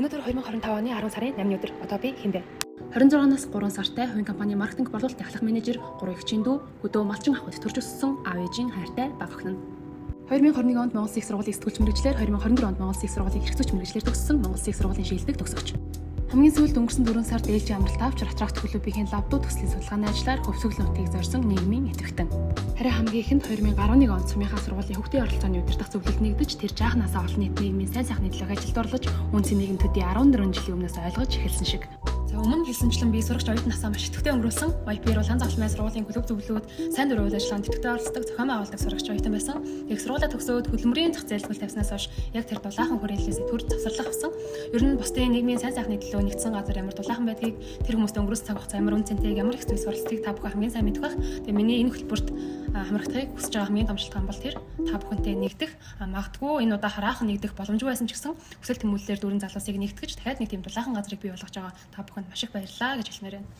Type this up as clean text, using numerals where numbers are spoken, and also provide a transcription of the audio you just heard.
Өнөөдөр 2025 оны 10 сарын 8-ны өдөр. Одоо би хинбэ? 26-наас 3 сартай хувийн компани маркетинг борлуулалтын ахлах менежер 3 эгчийн дүү хөдөө малчин ахуйд төрж өссөн аав ээжийн хайртай бага охин нь. 2021 онд Монгол Улсын их сургуулийн сэтгүүлч мэргэжлэр 2022 онд Монгол Улсын их сургуулийн эрх зүйч мэргэжлэр төгссөн Монгол Улсын их сургуулийн шилдэг төгсөгч. Хамгийн сүүлд өнгөрсөн 4 сард ээлжийн амралт авч Ратракт клубийн лабдуу төслийн судалгааны ажлаар хөвсгөл нутгийг зорьсон нийгмийн идэвхтэн. Харин хамгийн ихэнд 2011 онд Сумынхаа сургуулийн хөгтийн оролцооны удирдах зөвлөлд нэгдэж тэр жаахнаасаа олон нийт нийгмийн сайн сайхны төлөө ажилд орлож үнцэн нийгэм төдий 14 жилийн өмнөөс ойлгож эхэлсэн шиг. За өмнө хэлсэнчлэн би сурагч оюутан насаа маш идэвхтэй өнгөрүүлсэн. YP-ээр бол хан зохилмын сургуулийн клуб зөвлөлүүд, сайн дурын үйл ажиллагаанд идэвхтэй оролцдог, зохион байгуулдаг сурагч оюутан байсан. Яг сургуулаа төгсөөд хөдөлмөрийн зах зээл зөвлөлт тавьснаас хойш яг тэр дулаахан хүрээллээс төр завсарлах авсан. Ер нь бусдын нийгмийн сайн сайхны төлөө нэгдсэн газар ямар дулаахан байдгийг, тэр хүмүүст өнгөрөөс цаг хугацаа ямар үнцэнтэйг, ямар их зүйлс оролцдгийг та бүхэн хамгийн сайн мэдэх бах. Тэгээ миний энэ хөтөлбөрт хамрагдахыг хүсэж байгаа хамгийн том шалтгаан бол тэр та бүхэнтэй нэгдэх, магадгүй энэ удаа хараахан нэгдэх боломжгүй байсан ч гэсэн хүсэл тэмүүллээр дүүрэн залуусыг нэгтгэж дахиад нэг тийм дулаахан газрыг бий болгож байгаа та бүхэнд маш их баярлалаа гэж хэлмээр байна.